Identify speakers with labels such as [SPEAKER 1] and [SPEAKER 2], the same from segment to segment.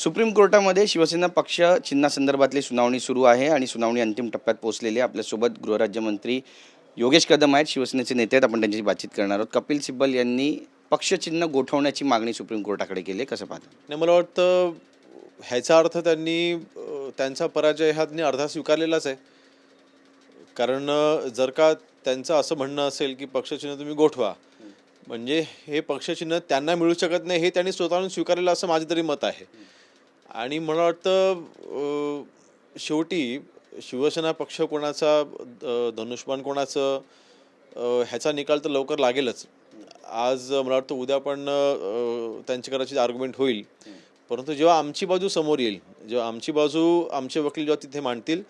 [SPEAKER 1] Supreme कोर्टामध्ये शिवसेना पक्ष चिन्हासंदर्भातली सुनावणी सुरू आहे आणि सुनावणी अंतिम टप्प्यात पोहोचलेली आहे. आपल्यासोबत गृहराज्यमंत्री योगेश कदम आहेत, शिवसेनेचे नेते आहेत. आपण त्यांच्याशी बातचीत करणार आहोत. कपिल सिब्बल यांनी पक्षचिन्ह गोठवण्याची मागणी सुप्रीम कोर्टाकडे केली आहे. कसं पाहता?
[SPEAKER 2] नाही, मला वाटतं ह्याचा अर्थ त्यांनी त्यांचा पराजय हा त्यांनी अर्धा स्वीकारलेलाच आहे. कारण जर का त्यांचं असं म्हणणं असेल की पक्षचिन्ह तुम्ही गोठवा, म्हणजे हे पक्षचिन्ह त्यांना मिळू शकत नाही हे त्यांनी स्वतःहून स्वीकारलेलं असं माझं तरी मत आहे. आणि मला वाटतं शेवटी शिवसेना पक्ष कोणाचा, धनुष्यबाण कोणाचं, ह्याचा निकाल तर लवकर लागेलच. आज मला वाटतं उद्या पण त्यांची कदाचित आर्ग्युमेंट होईल. परंतु जेव्हा आमची बाजू समोर येईल, जेव्हा आमची बाजू आमचे वकील जेव्हा तिथे मांडतील,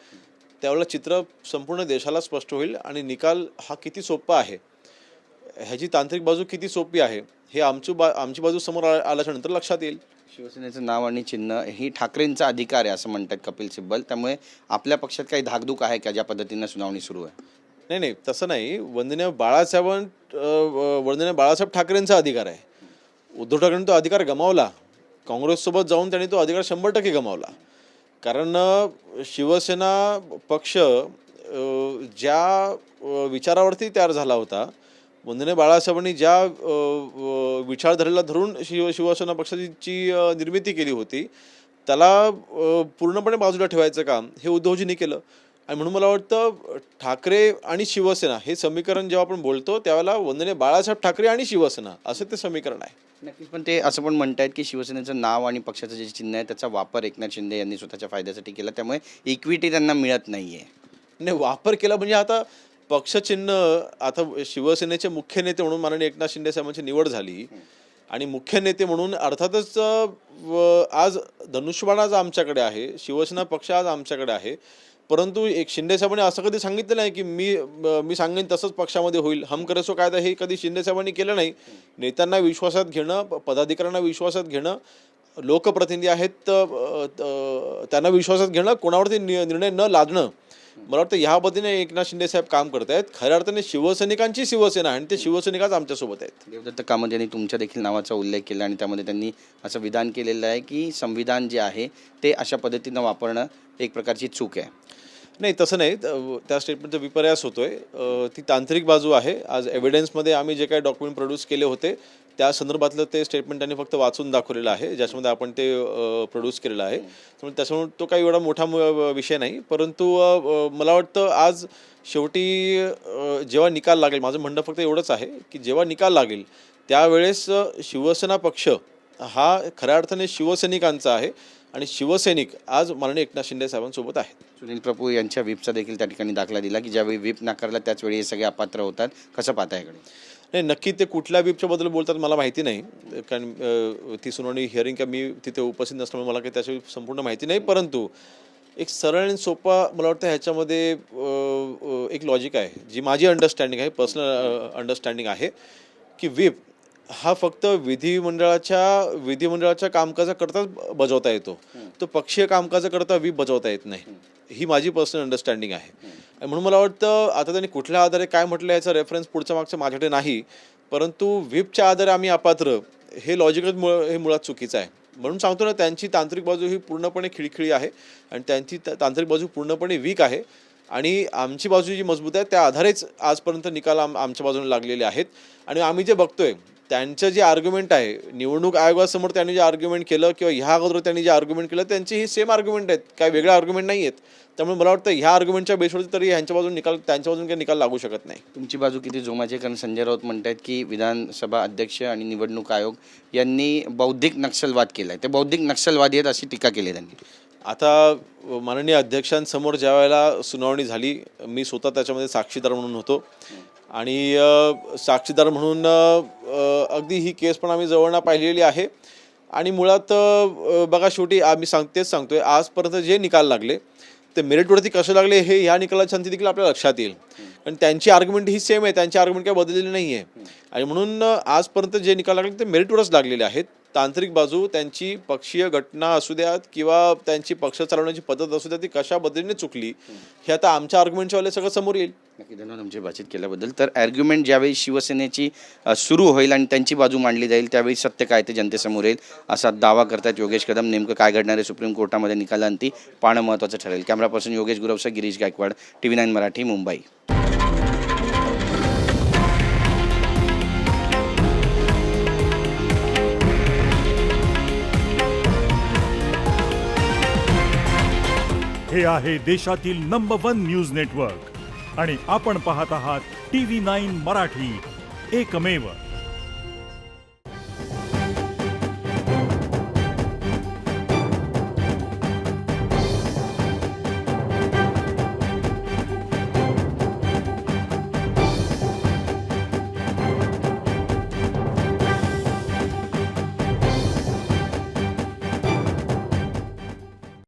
[SPEAKER 2] त्यावेळेला चित्र संपूर्ण देशाला स्पष्ट होईल आणि निकाल हा किती सोपा आहे, ह्याची तांत्रिक बाजू किती सोपी आहे, हे आमची बाजू समोर आल्याच्या नंतर लक्षात येईल.
[SPEAKER 1] शिवसेनेचं नाव आणि चिन्ह ही ठाकरेंचा अधिकार आहे असं म्हणतात कपिल सिब्बल. त्यामुळे आपल्या पक्षात काही धाकधूक आहे का, ज्या पद्धतीनं सुनावणी सुरू आहे?
[SPEAKER 2] नाही नाही, तसं नाही. वंदनीय बाळासाहेब ठाकरेंचा अधिकार आहे. उद्धव ठाकरेंनी तो अधिकार गमावला. काँग्रेससोबत जाऊन त्यांनी तो अधिकार 100% गमावला. कारण शिवसेना पक्ष ज्या विचारावरती तयार झाला होता, वंदनीय बाळासाहेबांनी ज्या विचारधारेला धरून शिवसेना पक्षाची निर्मिती केली होती, त्याला पूर्णपणे बाजूला ठेवायचं काम हे उद्धवजींनी केलं. आणि म्हणून मला वाटतं ठाकरे आणि शिवसेना हे समीकरण जेव्हा आपण बोलतो त्यावेळेला वंदनीय बाळासाहेब ठाकरे आणि शिवसेना असं ते समीकरण आहे.
[SPEAKER 1] नक्कीच. पण ते असं पण म्हणतायत की शिवसेनेचं नाव आणि पक्षाचं जे चिन्ह आहे त्याचा वापर एकनाथ शिंदे यांनी स्वतःच्या फायद्यासाठी केला, त्यामुळे इक्विटी त्यांना मिळत नाहीये.
[SPEAKER 2] नाही, वापर केला म्हणजे आता पक्षचिन्ह, आता शिवसेनेचे मुख्य नेते म्हणून माननीय एकनाथ शिंदे साहेबांची निवड झाली आणि मुख्य नेते म्हणून अर्थातच आज धनुष्यबाण आज आमच्याकडे आहे, शिवसेना पक्ष आज आमच्याकडे आहे. परंतु एक शिंदे साहेबांनी असं कधी सांगितलं नाही की मी सांगेन तसंच पक्षामध्ये होईल, हम करे सो कायदा, हे कधी शिंदे साहेबांनी केलं नाही. नेत्यांना विश्वासात घेणं, पदाधिकाऱ्यांना विश्वासात घेणं, लोकप्रतिनिधी आहेत त्यांना विश्वासात घेणं, कोणावरती निर्णय न लादणं, मला वाटतं ह्या पद्धतीने एकनाथ शिंदे साहेब काम करत आहेत. खऱ्या अर्थाने शिवसैनिकांची शिवसेना आणि ते शिवसैनिक आज आमच्यासोबत आहेत.
[SPEAKER 1] देवदत्त कामत यांनी तुमच्या देखील नावाचा उल्लेख केला आणि त्यामध्ये त्यांनी असं विधान केलेलं आहे की संविधान जे आहे ते अशा पद्धतीनं वापरणं एक प्रकारची चूक आहे.
[SPEAKER 2] नाही, तसं नाही. त्या स्टेटमेंटचा विपर्यास होतोय. ती तांत्रिक बाजू आहे. आज एव्हिडन्समध्ये आम्ही जे काही डॉक्युमेंट प्रोड्यूस केले होते त्या संदर्भातलं ते स्टेटमेंट त्यांनी फक्त वाचून दाखवलेलं आहे, ज्याच्यामध्ये आपण ते प्रोड्यूस केलेलं आहे. त्याच्यामुळे तो काही एवढा मोठा विषय नाही. परंतु मला वाटतं आज शेवटी जेव्हा निकाल लागेल, माझं म्हणणं फक्त एवढंच आहे की जेव्हा निकाल लागेल त्यावेळेस शिवसेना पक्ष हा खऱ्या अर्थाने शिवसैनिकांचा आहे आणि शिवसैनिक आज माननीय एकनाथ शिंदे साहेबांसोबत आहेत.
[SPEAKER 1] सुनील प्रभू यांच्या व्हीपचा देखील त्या ठिकाणी दाखला दिला की ज्यावेळी व्हीप नाकारला त्याचवेळी हे सगळे अपात्र होतात. कसं पाहता याकडे?
[SPEAKER 2] नाही, नक्की ते कुठल्या व्हीपच्याबद्दल बोलतात मला माहिती नाही, कारण ती सुनावणी हिअरिंग का मी तिथे उपस्थित नसल्यामुळे मला काही त्याची संपूर्ण माहिती नाही. परंतु एक सरळ आणि सोपा मला वाटतं ह्याच्यामध्ये एक लॉजिक आहे, जी माझी अंडरस्टँडिंग आहे, पर्सनल अंडरस्टँडिंग आहे, की व्हीप हा फक्त विधिमंडळाच्या कामकाजाकरताच बजावता येतो. तो पक्षीय कामकाजाकरता व्हीप बजावता येत नाही. ही माझी पर्सनल अंडरस्टँडिंग आहे. आणि म्हणून मला वाटतं आता त्यांनी कुठल्या आधारे काय म्हटलं याचा रेफरन्स पुढच्या मागचं माझ्याकडे नाही, परंतु व्हीपच्या आधारे आम्ही अपात्र, हे लॉजिकच हे मुळात चुकीचं आहे. म्हणून सांगतो ना, त्यांची तांत्रिक बाजू ही पूर्णपणे खिळखिळी आहे आणि त्यांची तांत्रिक बाजू पूर्णपणे वीक आहे आणि आमची बाजू जी मजबूत आहे त्या आधारेच आजपर्यंत निकाल आमच्या बाजूने लागलेले आहेत. आणि आम्ही जे बघतोय त्यांचं जे आर्ग्युमेंट आहे, निवडणूक आयोगासमोर त्यांनी जे आर्ग्युमेंट केलं किंवा ह्या अगोदर त्यांनी जे आर्ग्युमेंट केलं, त्यांची ही सेम आर्ग्युमेंट आहेत, काय वेगळे आर्ग्युमेंट नाही आहेत. त्यामुळे मला वाटतं ह्या आर्ग्युमेंटच्या बेसवरती तरी ह्यांच्या बाजून निकाल, त्यांच्या बाजून काही निकाल लागू शकत नाही.
[SPEAKER 1] तुमची बाजू किती जोमाची? कारण संजय राऊत म्हणतात की विधानसभा अध्यक्ष आणि निवडणूक आयोग यांनी बौद्धिक नक्षलवाद केला आहे, ते बौद्धिक नक्षलवादी आहेत अशी टीका केली त्यांनी.
[SPEAKER 2] आता माननीय अध्यक्षांसमोर ज्या वेळेला सुनावणी झाली, मी स्वतः त्याच्यामध्ये साक्षीदार म्हणून होतो आणि साक्षीदार म्हणून अगदी ही केस पण आम्ही जवळनं पाहिलेली आहे. आणि मुळात बघा, शेवटी आम्ही तेच सांगतोय, आजपर्यंत जे निकाल लागले ते मेरिटवरती कसे लागले हे ह्या निकालाच्या अंती देखील आपल्याला लक्षात येईल. आणि त्यांची आर्ग्युमेंट ही सेम आहे, त्यांची आर्ग्युमेंट काही बदललेली नाही आहे. आणि म्हणून आजपर्यंत जे निकाल लागले ते मेरिटवरच लागलेले आहेत. तांत्रिक बाजू त्यांची पक्षीय घटना असू द्यात किंवा त्यांची पक्ष चालवण्याची पद्धत असू द्या, ती कशा पद्धतीने चुकली हे आता आमच्या आर्ग्युमेंटच्या वेळेला सगळं समोर येईल.
[SPEAKER 1] नक्की धन्यवाद आमची बातचीत केल्याबद्दल. तर आर्ग्युमेंट ज्यावेळी शिवसेनेची सुरू होईल आणि त्यांची बाजू मांडली जाईल त्यावेळी सत्य काय ते जनतेसमोर येईल असा दावा करतात योगेश कदम. नेमकं काय घडणार आहे सुप्रीम कोर्टामध्ये निकालांती पाहणं महत्त्वाचं ठरेल. कॅमेरा पर्सन योगेश गुरवसह गिरीश गायकवाड, TV9 मराठी, मुंबई.
[SPEAKER 3] हे आहे देशातील नंबर 1 न्यूज नेटवर्क आणि आपण पाहत आहात TV9 मराठी, एकमेव.